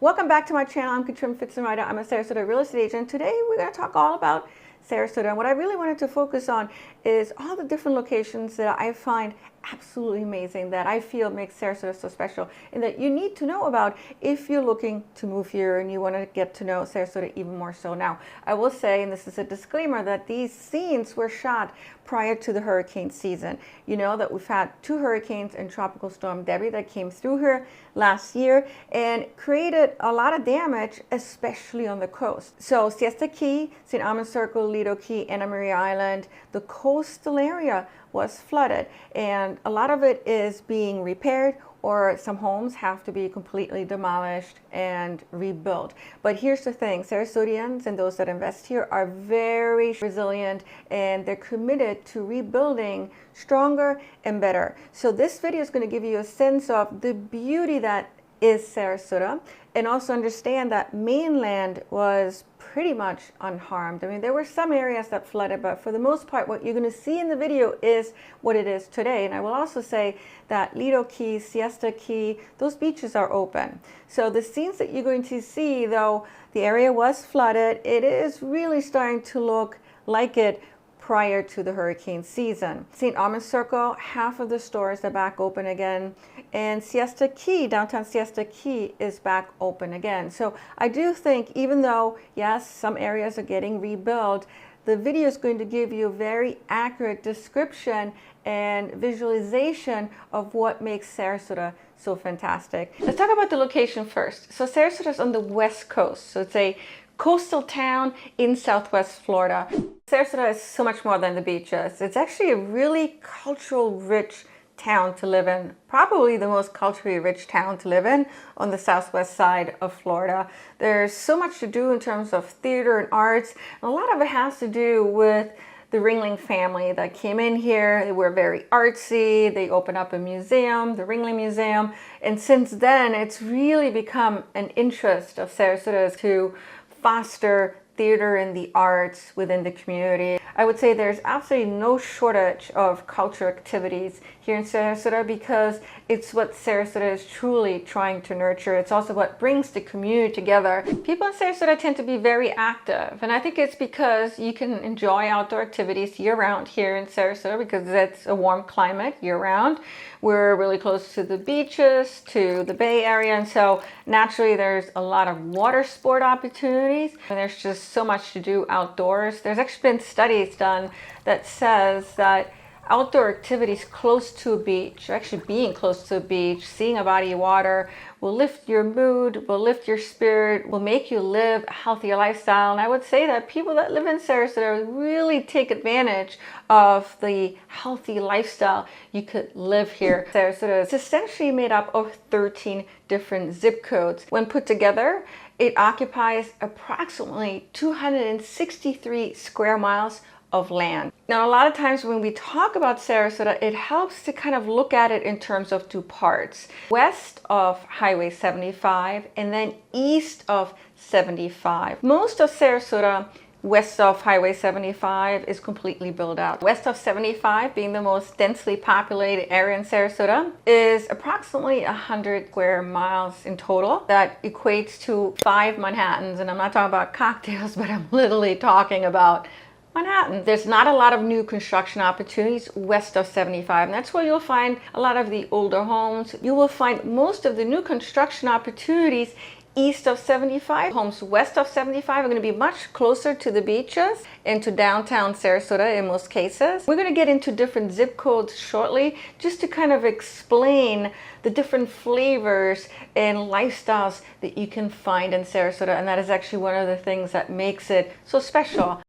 Welcome back to my channel. I'm Katrin.pfitzenreiter. I'm a Sarasota real estate agent. Today we're going to talk all about Sarasota. And what I really wanted to focus on is all the different locations that I find absolutely amazing, that I feel makes Sarasota so special, and that you need to know about if you're looking to move here and you want to get to know Sarasota even more so. Now, I will say, and this is a disclaimer, that these scenes were shot prior to the hurricane season. You know that we've had 2 hurricanes and Tropical Storm Debbie that came through here last year and created a lot of damage, especially on the coast. So Siesta Key, St. Armand Circle, Lido Key, Anna Maria Island, the coastal area was flooded, and a lot of it is being repaired, or some homes have to be completely demolished and rebuilt. But here's the thing, Sarasodians and those that invest here are very resilient, and they're committed to rebuilding stronger and better. So this video is going to give you a sense of the beauty that is Sarasota, and also understand that mainland was pretty much unharmed. I mean, there were some areas that flooded, but for the most part, what you're going to see in the video is what it is today. And I will also say that Lido Key, Siesta Key, those beaches are open. So the scenes that you're going to see, though the area was flooded, it is really starting to look like it prior to the hurricane season. St. Armand Circle, half of the stores are back open again, and Siesta Key, downtown Siesta Key, is back open again. So I do think, even though, yes, some areas are getting rebuilt, the video is going to give you a very accurate description and visualization of what makes Sarasota so fantastic. Let's talk about the location first. So Sarasota is on the west coast, so it's a coastal town in Southwest Florida. Sarasota is so much more than the beaches. It's actually a really cultural rich town to live in, probably the most culturally rich town to live in on the southwest side of Florida. There's so much to do in terms of theater and arts, and a lot of it has to do with the Ringling family that came in here. They were very artsy. They opened up a museum, the Ringling Museum, and since then it's really become an interest of Sarasota to foster theater and the arts within the community. I would say there's absolutely no shortage of cultural activities here in Sarasota, because it's what Sarasota is truly trying to nurture. It's also what brings the community together. People in Sarasota tend to be very active, and I think it's because you can enjoy outdoor activities year-round here in Sarasota, because it's a warm climate year-round. We're really close to the beaches, to the Bay Area, and so naturally there's a lot of water sport opportunities, and there's just so much to do outdoors. There's actually been studies done that says that outdoor activities close to a beach, or actually being close to a beach, seeing a body of water, will lift your mood, will lift your spirit, will make you live a healthier lifestyle. And I would say that people that live in Sarasota really take advantage of the healthy lifestyle you could live here. Sarasota is essentially made up of 13 different zip codes. When put together, it occupies approximately 263 square miles of land. Now, a lot of times when we talk about Sarasota, it helps to kind of look at it in terms of 2 parts. West of Highway 75 and then east of 75. Most of Sarasota west of Highway 75 is completely built out. West of 75, being the most densely populated area in Sarasota, is approximately 100 square miles in total. That equates to 5 Manhattans, and I'm not talking about cocktails, but I'm literally talking about Manhattan. There's not a lot of new construction opportunities west of 75, and that's where you'll find a lot of the older homes. You will find most of the new construction opportunities east of 75. Homes west of 75 are going to be much closer to the beaches and to downtown Sarasota in most cases. We're going to get into different zip codes shortly, just to kind of explain the different flavors and lifestyles that you can find in Sarasota, and that is actually one of the things that makes it so special.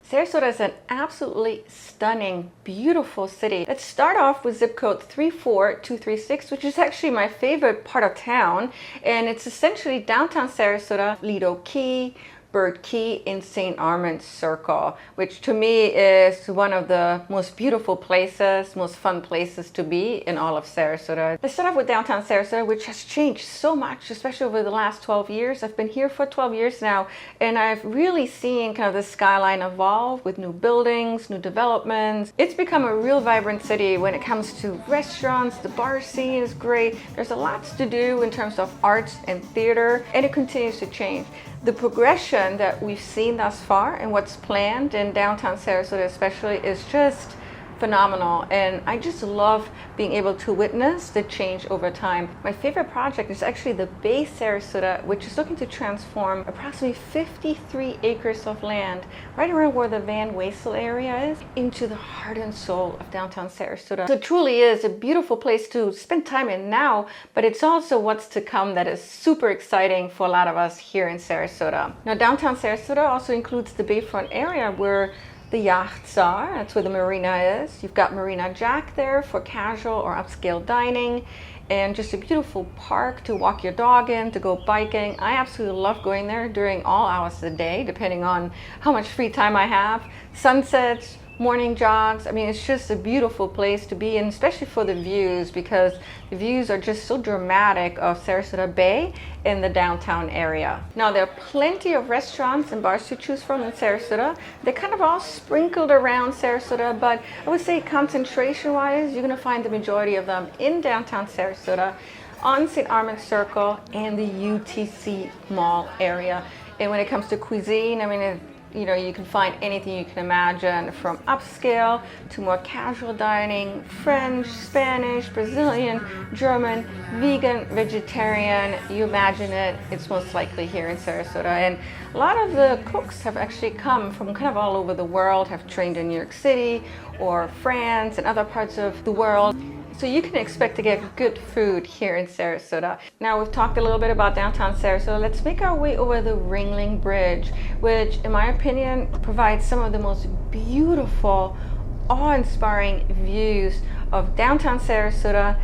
Sarasota is an absolutely stunning, beautiful city. Let's start off with zip code 34236, which is actually my favorite part of town. And it's essentially downtown Sarasota, Lido Key, Bird Key in St. Armand's Circle, which to me is one of the most beautiful places, most fun places to be in all of Sarasota. Let's start off with downtown Sarasota, which has changed so much, especially over the last 12 years. I've been here for 12 years now, and I've really seen kind of the skyline evolve with new buildings, new developments. It's become a real vibrant city when it comes to restaurants. The bar scene is great. There's a lot to do in terms of arts and theater, and it continues to change. The progression that we've seen thus far and what's planned in downtown Sarasota especially is just phenomenal, and I just love being able to witness the change over time. My favorite project is actually the Bay Sarasota, which is looking to transform approximately 53 acres of land right around where the Van Wezel area is into the heart and soul of downtown Sarasota. So it truly is a beautiful place to spend time in now, but it's also what's to come that is super exciting for a lot of us here in Sarasota. Now, downtown Sarasota also includes the Bayfront area where the yachts are. That's where the marina is. You've got Marina Jack there for casual or upscale dining, and just a beautiful park to walk your dog in, to go biking. I absolutely love going there during all hours of the day, depending on how much free time I have. Sunsets, morning jogs. I mean, it's just a beautiful place to be in, especially for the views, because the views are just so dramatic of Sarasota Bay in the downtown area. Now, there are plenty of restaurants and bars to choose from in Sarasota. They're kind of all sprinkled around Sarasota, but I would say concentration-wise, you're gonna find the majority of them in downtown Sarasota, on St. Armand's Circle, and the UTC Mall area. And when it comes to cuisine, I mean, you can find anything you can imagine, from upscale to more casual dining, French, Spanish, Brazilian, German, vegan, vegetarian. You imagine it, it's most likely here in Sarasota. And a lot of the cooks have actually come from kind of all over the world, have trained in New York City or France and other parts of the world. So you can expect to get good food here in Sarasota. Now, we've talked a little bit about downtown Sarasota. Let's make our way over the Ringling Bridge, which in my opinion provides some of the most beautiful, awe-inspiring views of downtown Sarasota,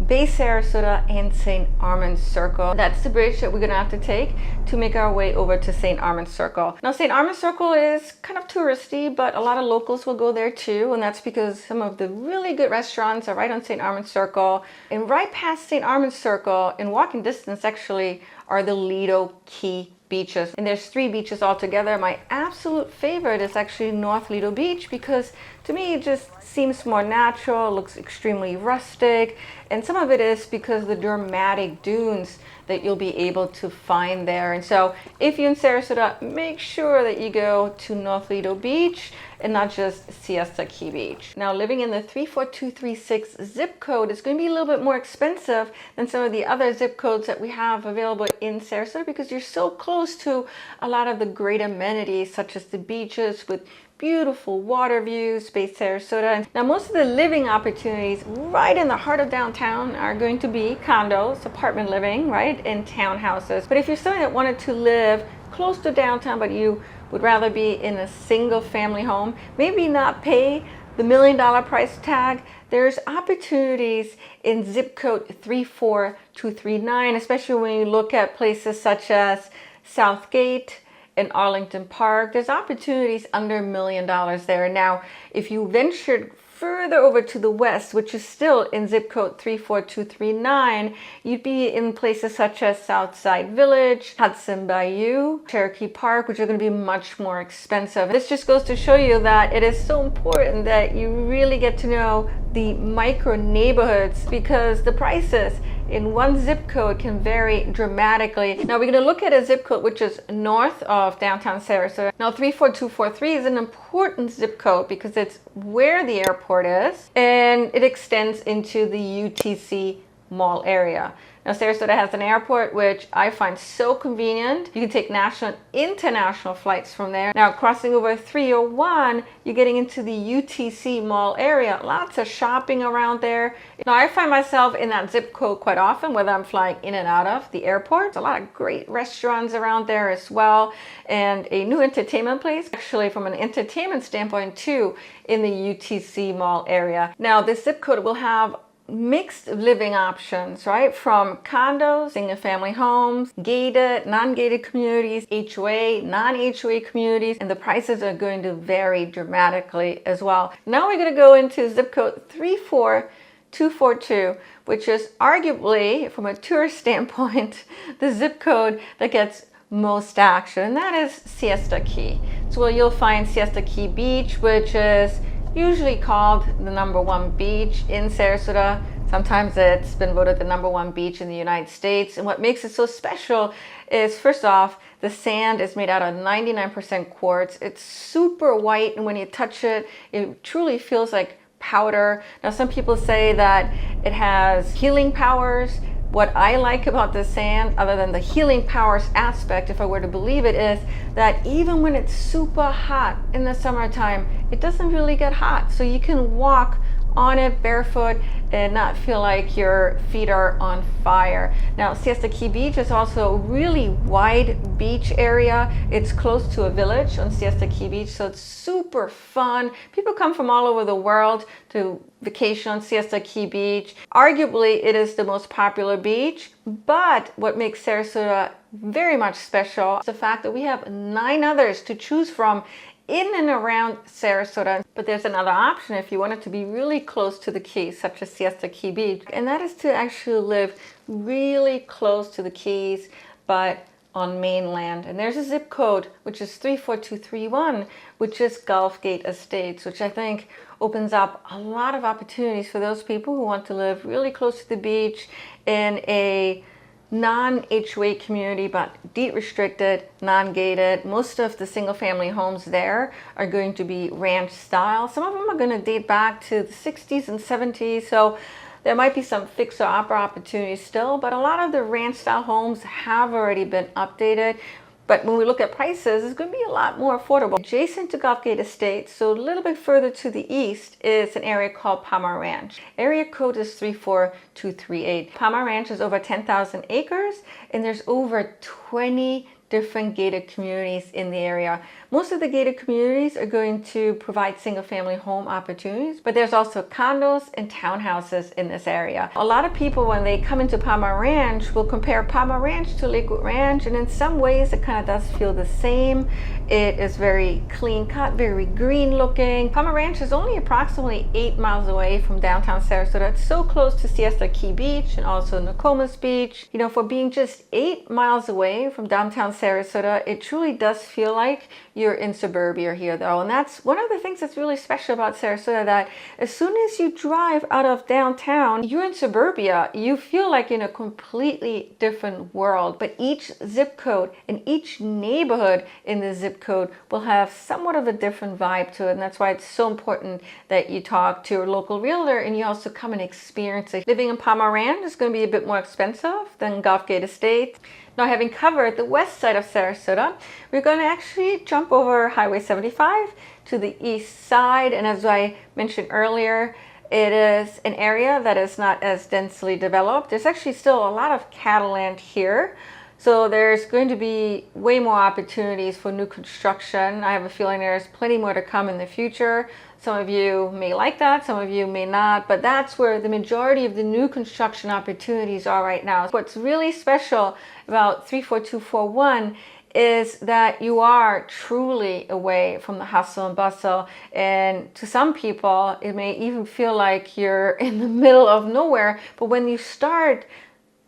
Bay Sarasota, and St. Armand's Circle. That's the bridge that we're gonna have to take to make our way over to St. Armand's Circle. Now, St. Armand's Circle is kind of touristy, but a lot of locals will go there too, and that's because some of the really good restaurants are right on St. Armand's Circle. And right past St. Armand's Circle, in walking distance actually, are the Lido Key beaches. And there's 3 beaches altogether. My absolute favorite is actually North Lido Beach, because to me it just seems more natural, looks extremely rustic, and some of it is because of the dramatic dunes that you'll be able to find there. And so if you're in Sarasota, make sure that you go to North Lido Beach and not just Siesta Key Beach. Now, living in the 34236 zip code is going to be a little bit more expensive than some of the other zip codes that we have available in Sarasota, because you're so close to a lot of the great amenities such as the beaches with beautiful water views, Bay Sarasota. Now, most of the living opportunities right in the heart of downtown are going to be condos, apartment living, right, and townhouses. But if you're someone that wanted to live close to downtown, but you would rather be in a single family home, maybe not pay the $1 million price tag, there's opportunities in zip code 34239, especially when you look at places such as Southgate in Arlington Park. There's opportunities under $1 million there. Now, if you ventured further over to the west, which is still in zip code 34239, you'd be in places such as Southside Village, Hudson Bayou, Cherokee Park, which are going to be much more expensive. This just goes to show you that it is so important that you really get to know the micro neighborhoods, because the prices in one zip code can vary dramatically. Now, we're going to look at a zip code which is north of downtown Sarasota. Now, 34243 is an important zip code because it's where the airport is, and it extends into the UTC Mall area. Now, Sarasota has an airport, which I find so convenient. You can take national and international flights from there. Now, crossing over 301, you're getting into the UTC Mall area. Lots of shopping around there. Now, I find myself in that zip code quite often, whether I'm flying in and out of the airport. A lot of great restaurants around there as well, and a new entertainment place, actually from an entertainment standpoint too, in the UTC Mall area. Now, this zip code will have mixed living options, right? From condos, single family homes, gated, non-gated communities, HOA, non-HOA communities, and the prices are going to vary dramatically as well. Now we're going to go into zip code 34242, which is arguably, from a tourist standpoint, the zip code that gets most action, and that is Siesta Key. So where you'll find Siesta Key Beach, which is usually called the #1 beach in Sarasota. Sometimes it's been voted the #1 beach in the United States. And what makes it so special is, first off, the sand is made out of 99% quartz. It's super white, and when you touch it, it truly feels like powder. Now, some people say that it has healing powers. What I like about the sand, other than the healing powers aspect, if I were to believe it, is that even when it's super hot in the summertime, it doesn't really get hot. So you can walk on it barefoot and not feel like your feet are on fire. Now, Siesta Key Beach is also a really wide beach area. It's close to a village on Siesta Key Beach, so it's super fun. People come from all over the world to vacation on Siesta Key Beach. Arguably, it is the most popular beach, but what makes Sarasota very much special is the fact that we have 9 others to choose from in and around Sarasota. But there's another option if you wanted to be really close to the Keys, such as Siesta Key Beach, and that is to actually live really close to the Keys, but on mainland. And there's a zip code, which is 34231, which is Gulf Gate Estates, which I think opens up a lot of opportunities for those people who want to live really close to the beach in a non-HOA community, but deed restricted, non-gated. Most of the single family homes there are going to be ranch style. Some of them are going to date back to the 60s and 70s. So there might be some fixer-upper opportunities still, but a lot of the ranch style homes have already been updated. But when we look at prices, it's going to be a lot more affordable. Adjacent to Gulf Gate Estates, so a little bit further to the east, is an area called Palma Ranch. Area code is 34238. Palma Ranch is over 10,000 acres, and there's over 20 different gated communities in the area. Most of the gated communities are going to provide single family home opportunities, but there's also condos and townhouses in this area. A lot of people, when they come into Palma Ranch, will compare Palma Ranch to Lakewood Ranch, and in some ways it kind of does feel the same. It is very clean cut, very green looking. Palma Ranch is only approximately 8 miles away from downtown Sarasota. It's so close to Siesta Key Beach and also Nokomis Beach. You know, for being just 8 miles away from downtown Sarasota, it truly does feel like you're in suburbia here, though. And that's one of the things that's really special about Sarasota, that as soon as you drive out of downtown, you're in suburbia. You feel like in a completely different world. But each zip code and each neighborhood in the zip code will have somewhat of a different vibe to it. And that's why it's so important that you talk to your local realtor and you also come and experience it. Living in Palma Ranch is going to be a bit more expensive than Gulf Gate Estates. Now, having covered the west side of Sarasota, we're going to actually jump over Highway 75 to the east side. And as I mentioned earlier, it is an area that is not as densely developed. There's actually still a lot of cattle land here. So there's going to be way more opportunities for new construction. I have a feeling there's plenty more to come in the future. Some of you may like that, some of you may not, but that's where the majority of the new construction opportunities are right now. What's really special about 34241 is that you are truly away from the hustle and bustle. And to some people, it may even feel like you're in the middle of nowhere. But when you start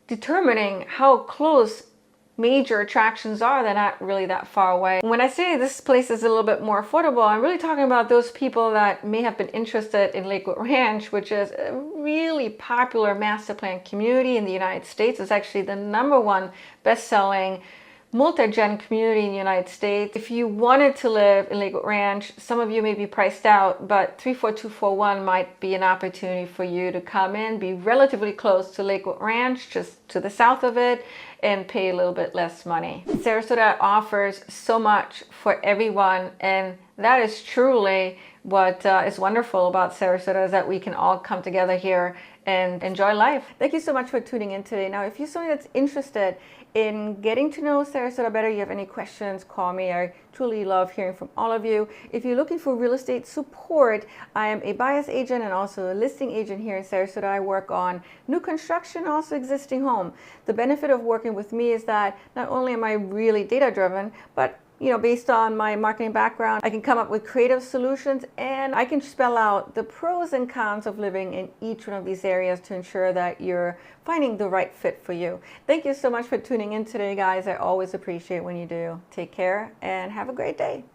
determining how close major attractions are, they're not really that far away. When I say this place is a little bit more affordable, I'm really talking about those people that may have been interested in Lakewood Ranch, which is a really popular master plan community in the United States. It's actually the #1 best-selling multi-gen community in the United States. If you wanted to live in Lakewood Ranch, some of you may be priced out, but 34241 might be an opportunity for you to come in, be relatively close to Lakewood Ranch, just to the south of it, and pay a little bit less money. Sarasota offers so much for everyone, and that is truly what is wonderful about Sarasota, is that we can all come together here and enjoy life. Thank you so much for tuning in today. Now, if you're someone that's interested in getting to know Sarasota better, you have any questions, call me. I truly love hearing from all of you. If you're looking for real estate support, I am a buyer's agent and also a listing agent here in Sarasota. I work on new construction, also existing home. The benefit of working with me is that not only am I really data driven, but based on my marketing background, I can come up with creative solutions, and I can spell out the pros and cons of living in each one of these areas to ensure that you're finding the right fit for you. Thank you so much for tuning in today, guys. I always appreciate when you do. Take care and have a great day.